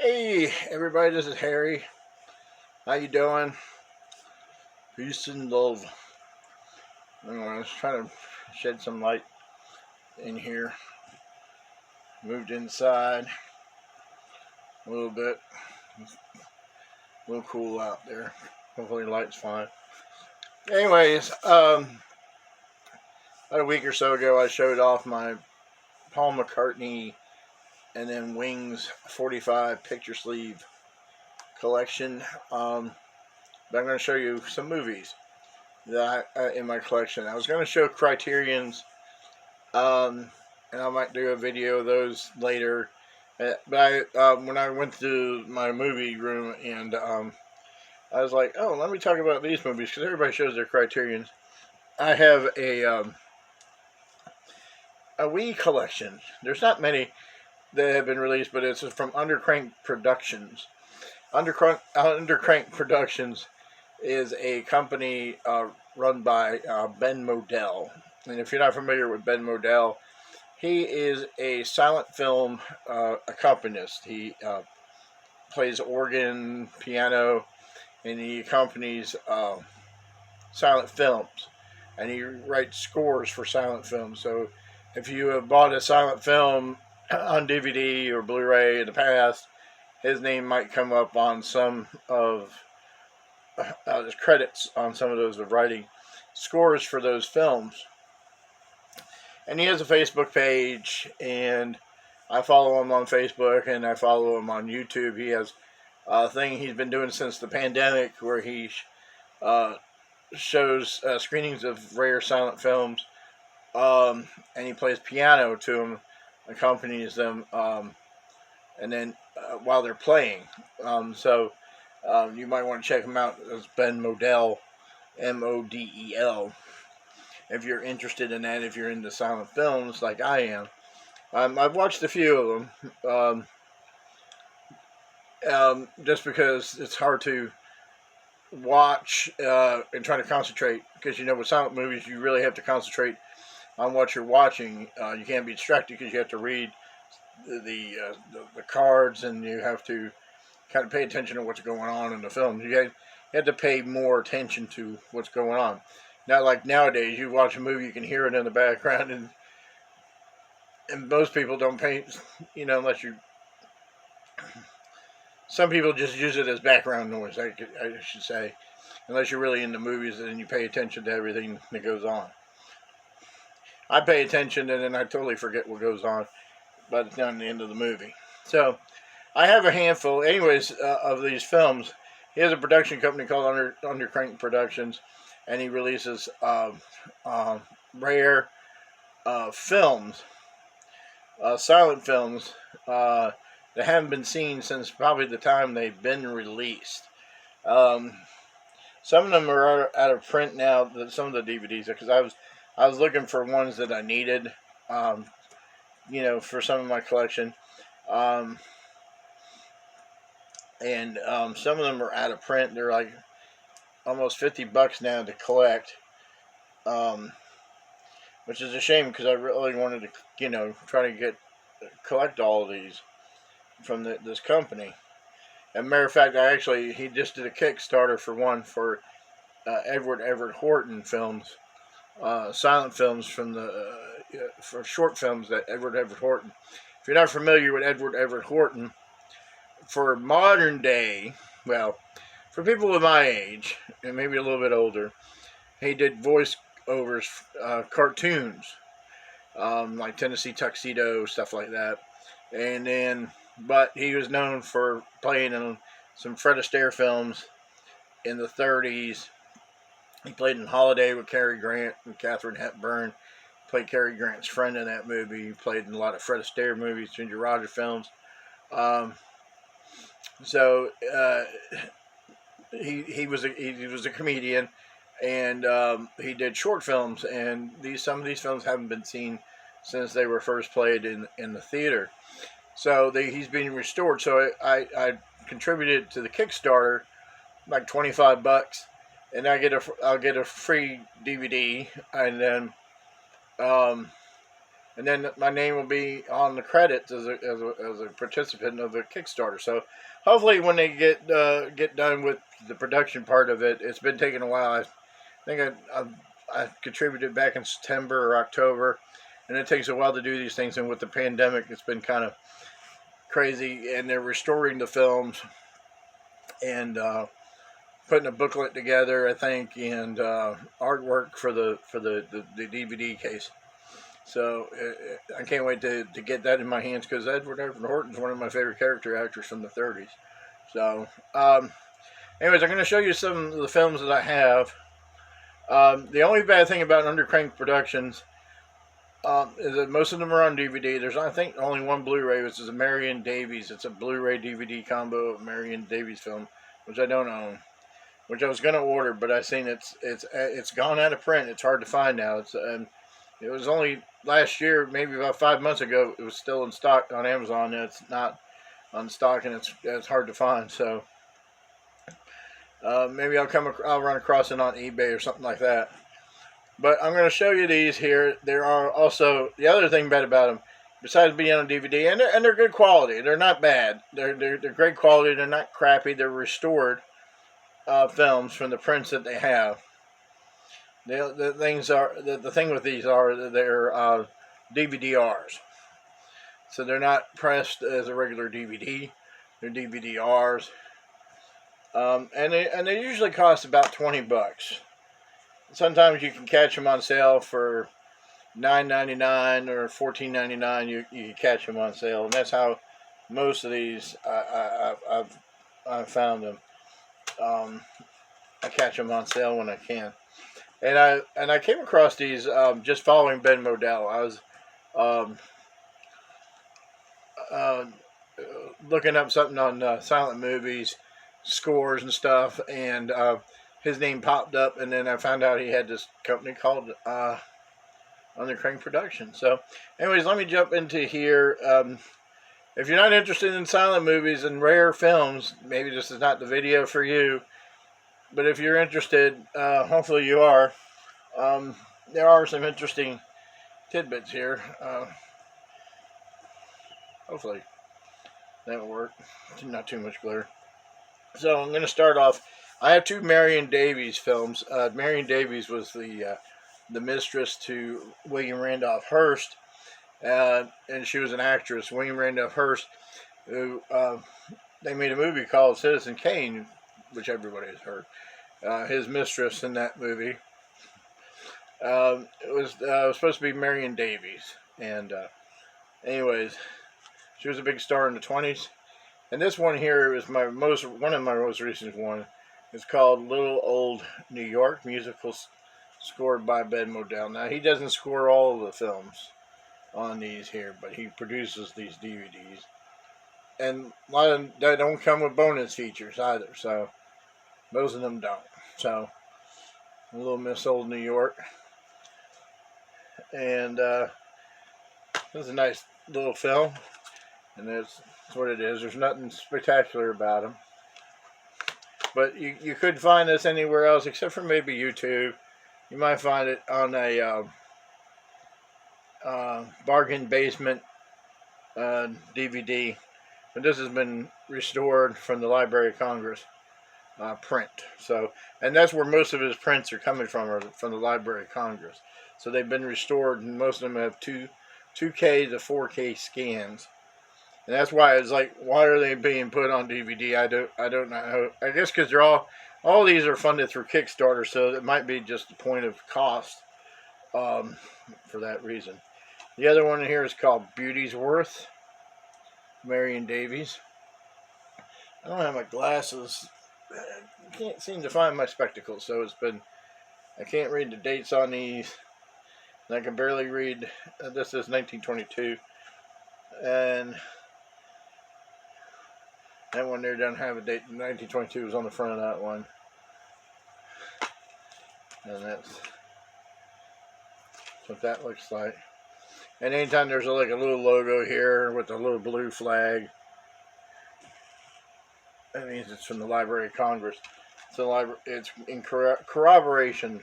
Hey everybody, this is Harry. How you doing? Peace and love. I was trying to shed some light in here. Moved inside a little bit. It's a little cool out there. Hopefully the light's fine. Anyways, about a week or so ago I showed off my Paul McCartney and then Wings 45 picture sleeve collection. But I'm going to show you some movies that in my collection. I was going to show Criterion's, and I might do a video of those later. But when I went to my movie room and I was like, oh, let me talk about these movies because everybody shows their Criterions. I have a Wii collection. There's not many that have been released, but it's from Undercrank Productions. Undercrank Productions is a company run by Ben Modell. And if you're not familiar with Ben Modell, he is a silent film accompanist. He plays organ, piano, and he accompanies silent films. And he writes scores for silent films. So if you have bought a silent film on DVD or Blu-ray in the past, his name might come up on some of his credits on some of those of writing scores for those films. And he has a Facebook page, and I follow him on Facebook, and I follow him on YouTube. He has a thing he's been doing since the pandemic where he shows screenings of rare silent films, and he plays piano to them, accompanies them, and then while they're playing. You might want to check him out. It's Ben Modell, Model. If you're interested in that, if you're into silent films like I am. I've watched a few of them, just because it's hard to watch and try to concentrate. Because with silent movies, you really have to concentrate on what you're watching. You can't be distracted because you have to read the cards, and you have to kind of pay attention to what's going on in the film. You have to pay more attention to what's going on. Not like nowadays, you watch a movie, you can hear it in the background, and most people don't pay, unless you. Some people just use it as background noise, I should say, unless you're really into movies and you pay attention to everything that goes on. I pay attention and then I totally forget what goes on by the time the end of the movie. So, I have a handful, anyways, of these films. He has a production company called Undercrank Productions, and he releases rare films, silent films, that haven't been seen since probably the time they've been released. Some of them are out of print now. Some of the DVDs, because I was looking for ones that I needed, for some of my collection. And some of them are out of print. They're like almost $50 now to collect, which is a shame because I really wanted to, try to collect all of these from this company. As a matter of fact, he just did a Kickstarter for one for Everett Horton films, silent films for short films that Everett Horton. If you're not familiar with Everett Horton, for modern day, well, for people of my age, and maybe a little bit older, he did voice-overs, cartoons, like Tennessee Tuxedo, stuff like that. But he was known for playing in some Fred Astaire films in the 30s. He played in Holiday with Cary Grant and Katharine Hepburn. Played Cary Grant's friend in that movie. He played in a lot of Fred Astaire movies, Ginger Rogers films. He was a comedian, and he did short films, and some of these films haven't been seen since they were first played in the theater. So he's being restored. So I contributed to the Kickstarter like $25, and I'll get a free DVD, and then and then my name will be on the credits as a participant of the Kickstarter. So hopefully, when they get done with the production part of it, it's been taking a while. I think I contributed back in September or October, and it takes a while to do these things. And with the pandemic, it's been kind of crazy. And they're restoring the films and putting a booklet together, I think, and artwork for the DVD case. So I can't wait to get that in my hands, because Everett Horton's one of my favorite character actors from the 30s. So, anyways, I'm going to show you some of the films that I have. The only bad thing about Undercrank Productions is that most of them are on DVD. There's, I think, only one Blu-ray, which is a Marion Davies. It's a Blu-ray DVD combo of Marion Davies film, which I don't own, which I was going to order, but I seen it's gone out of print. It's hard to find now. It was only last year, maybe about 5 months ago, it was still in stock on Amazon. And it's not on stock, and it's hard to find. So maybe I'll run across it on eBay or something like that. But I'm going to show you these here. There are also, the other thing bad about them, besides being on DVD, and they're good quality. They're not bad. They're great quality. They're not crappy. They're restored films from the prints that they have. The thing with these are that they're DVD-Rs. So they're not pressed as a regular DVD. They're DVD-Rs. And they usually cost about $20. Sometimes you can catch them on sale for $9.99 or $14.99. You can catch them on sale, and that's how most of these I've found them. I catch them on sale when I can. And I came across these just following Ben Modell. I was looking up something on silent movies, scores and stuff, and his name popped up, and then I found out he had this company called Undercrank Productions. So, anyways, let me jump into here. If you're not interested in silent movies and rare films, maybe this is not the video for you. But if you're interested, hopefully you are. There are some interesting tidbits here. Hopefully that will work. Not too much glare. So I'm going to start off. I have two Marion Davies films. Marion Davies was the mistress to William Randolph Hearst, and she was an actress. William Randolph Hearst, who they made a movie called Citizen Kane, which everybody has heard. His mistress in that movie. It was supposed to be Marion Davies, and anyways, she was a big star in the 20s. And this one here is one of my most recent ones. It's called Little Old New York, musical scored by Ben Modell. Now, he doesn't score all of the films on these here, but he produces these DVDs. And a lot of them, they don't come with bonus features either, so most of them don't. So, Little Miss Old New York. And this is a nice little film, and that's what it is. There's nothing spectacular about them. But you could find this anywhere else except for maybe YouTube. You might find it on a bargain basement DVD. But this has been restored from the Library of Congress print. So, and that's where most of his prints are coming from the Library of Congress. So they've been restored, and most of them have 2K to 4K scans. And that's why it's like, why are they being put on DVD? I don't know. I guess because they're all these are funded through Kickstarter, so it might be just a point of cost for that reason. The other one here is called Beauty's Worth, Marion Davies. I don't have my glasses. I can't seem to find my spectacles, so I can't read the dates on these. And I can barely read. This is 1922, and that one there doesn't have a date. 1922 was on the front of that one. And that's what that looks like. And anytime there's like a little logo here with a little blue flag, that means it's from the Library of Congress. It's in corroboration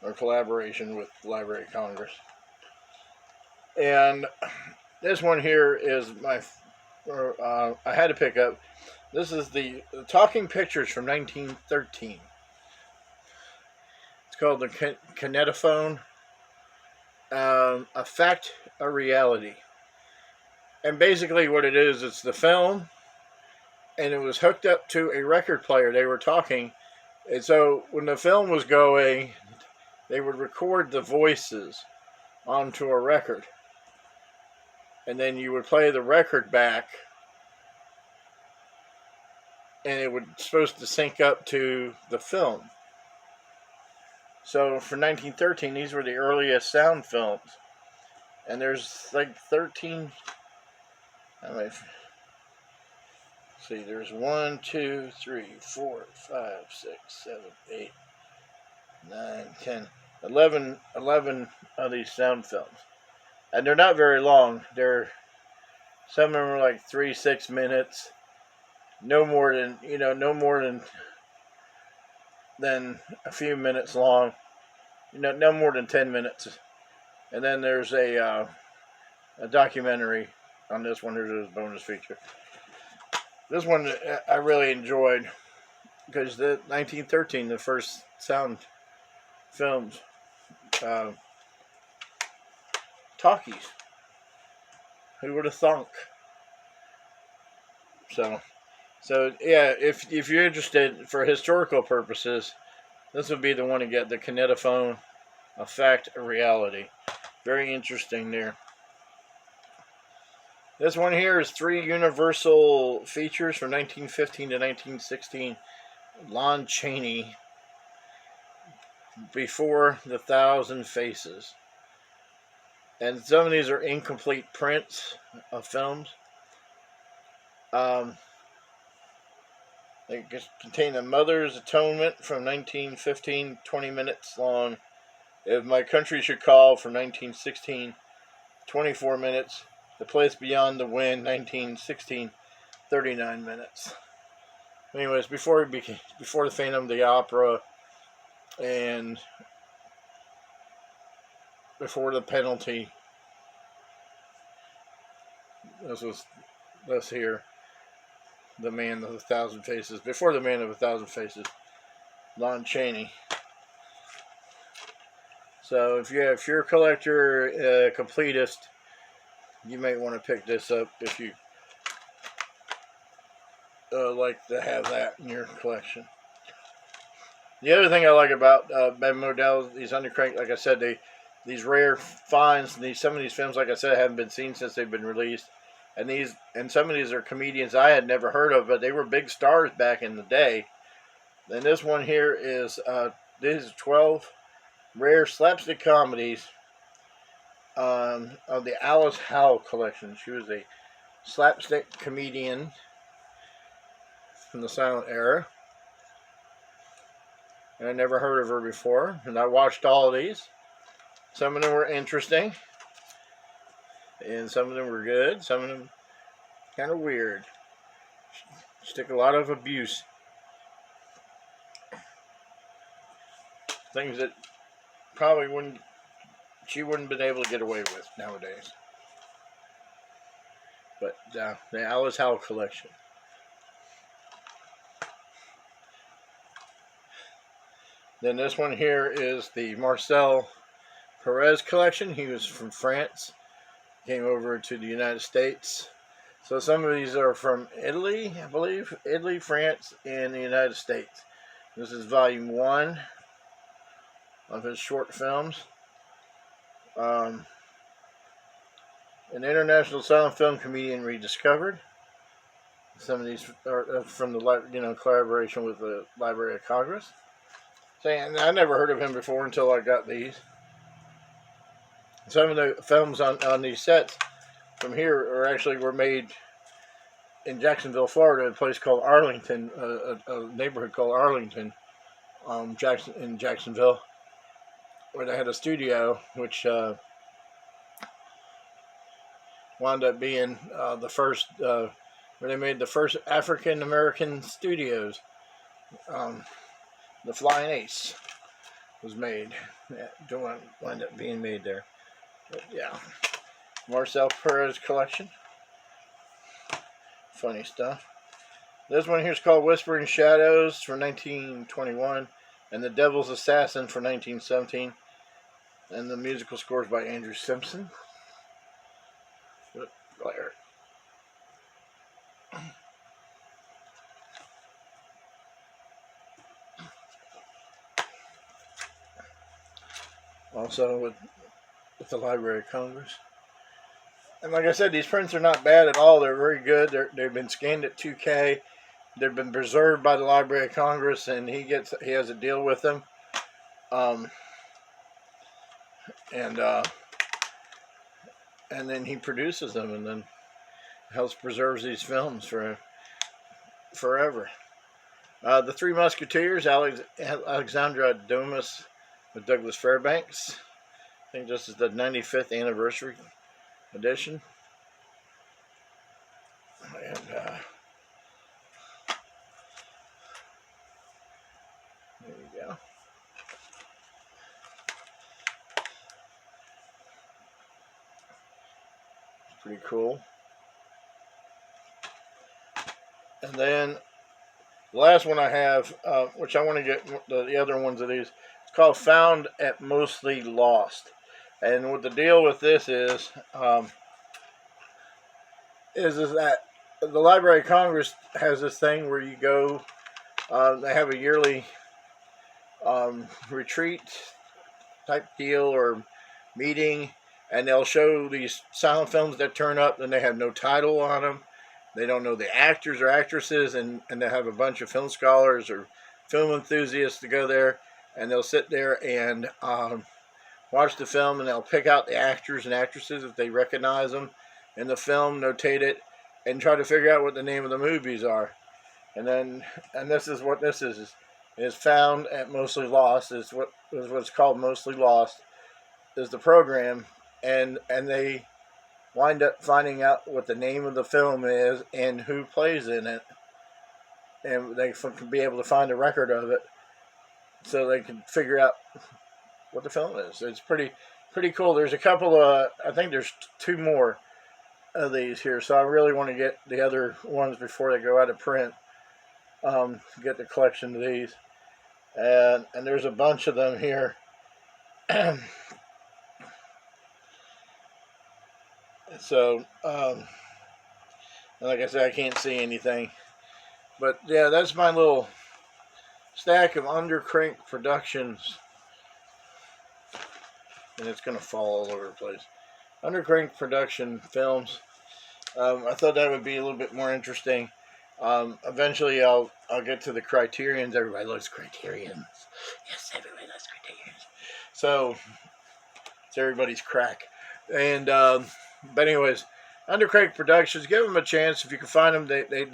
or collaboration with the Library of Congress. And this one here is I had to pick up. This is the Talking Pictures from 1913. It's called the Kinetophone. A Fact, a Reality. And basically what it is, it's the film, and it was hooked up to a record player. They were talking, and so when the film was going, they would record the voices onto a record, and then you would play the record back, and it was supposed to sync up to the film. So for 1913, these were the earliest sound films, and there's like 13. See, there's 1, 2, 3, 4, 5, 6, 7, 8, 9, 10, 11 of these sound films. And they're not very long. Some of them are like 3-6 minutes. No more than a few minutes long. No more than 10 minutes. And then there's a documentary on this one. There's a bonus feature. This one I really enjoyed because the 1913, the first sound films, talkies. Who would have thunk? So yeah, if you're interested for historical purposes, this would be the one to get, the Kinetophone, A Fact, a Reality. Very interesting there. This one here is 3 Universal features from 1915 to 1916. Lon Chaney, Before the Thousand Faces. And some of these are incomplete prints of films. They contain The Mother's Atonement from 1915, 20 minutes long. If My Country Should Call from 1916, 24 minutes. The Place Beyond the Wind, 1916, 39 minutes. Anyways, before the Phantom of the Opera, and Before the Penalty. This here, The Man of a Thousand Faces. Before the Man of a Thousand Faces, Lon Chaney. So if you're a collector, completist, you might want to pick this up if you like to have that in your collection. The other thing I like about Ben Modell, these Undercrank, like I said, these rare finds, some of these films, like I said, haven't been seen since they've been released, and some of these are comedians I had never heard of, but they were big stars back in the day. And this one here is 12 rare slapstick comedies of the Alice Howe collection. She was a slapstick comedian from the silent era, and I never heard of her before, and I watched all of these. Some of them were interesting, and some of them were good, some of them kind of weird. Stick a lot of abuse, things that probably she wouldn't have been able to get away with nowadays. But the Alice Howe collection. Then this one here is the Marcel Perez collection. He was from France, came over to the United States. So some of these are from Italy, I believe. Italy, France, and the United States. This is volume 1 of his short films. An international silent film comedian rediscovered. Some of these are from the collaboration with the Library of Congress. Saying I never heard of him before until I got these. Some of the films on these sets from here were made in Jacksonville, Florida, a place called Arlington, a neighborhood called Arlington, in Jacksonville, where they had a studio, which wound up being the first, where they made the first African American studios. The Flying Ace was made. Yeah, don't wind up being made there. But yeah. Marcel Perez collection. Funny stuff. This one here is called Whispering Shadows for 1921, and The Devil's Assassin for 1917, and the musical score is by Andrew Simpson. Glare. Also with the Library of Congress. And like I said, these prints are not bad at all. They're very good. They've been scanned at 2K. They've been preserved by the Library of Congress, and he has a deal with them. And then he produces them, and then helps preserve these films for forever. The Three Musketeers, Alexandra Dumas with Douglas Fairbanks. I think this is the 95th anniversary edition. And there you go. Pretty cool. And then the last one I have, which I want to get the other ones of these, it's called Found at Mostly Lost. And what the deal with this is that the Library of Congress has this thing where you go, they have a yearly retreat type deal or meeting, and they'll show these silent films that turn up, and they have no title on them. They don't know the actors or actresses, and they have a bunch of film scholars or film enthusiasts to go there, and they'll sit there and watch the film, and they'll pick out the actors and actresses if they recognize them in the film, notate it, and try to figure out what the name of the movies are. And this is what this is Found at Mostly Lost, is what's called Mostly Lost, is the program, and they wind up finding out what the name of the film is and who plays in it, and they can be able to find a record of it so they can figure out what the film is. It's pretty cool. There's a couple of, I think there's 2 more of these here, so I really want to get the other ones before they go out of print, get the collection of these, and there's a bunch of them here. So like I said, I can't see anything, but yeah, that's my little stack of Undercrank Productions, and it's gonna fall all over the place. Undercrank Production films. I thought that would be a little bit more interesting. Eventually I'll get to the Criterions. Everybody loves Criterions. Yes, everybody loves Criterions. So it's everybody's crack. And but anyways, Undercrank Productions, give them a chance if you can find them. They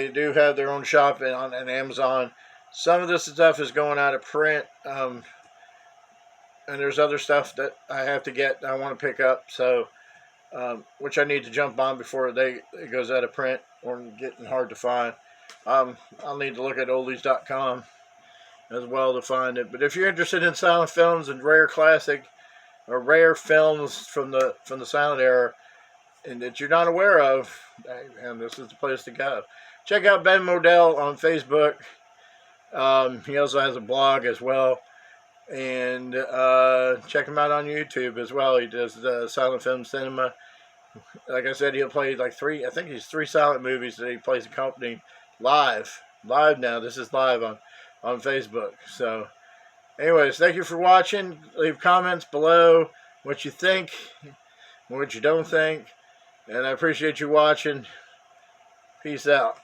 do have their own shop on Amazon. Some of this stuff is going out of print, and there's other stuff that I have to get, I want to pick up, so which I need to jump on before it goes out of print or getting hard to find. I'll need to look at oldies.com as well to find it. But if you're interested in silent films and rare classic or rare films from the silent era and that you're not aware of, and this is the place to go. Check out Ben Modell on Facebook. He also has a blog as well, and check him out on YouTube as well. He does silent film cinema. Like I said, he'll play like 3 silent movies that he plays accompanied live now. This is live on Facebook. So anyways, thank you for watching. Leave comments below what you think and what you don't think, and I appreciate you watching. Peace out.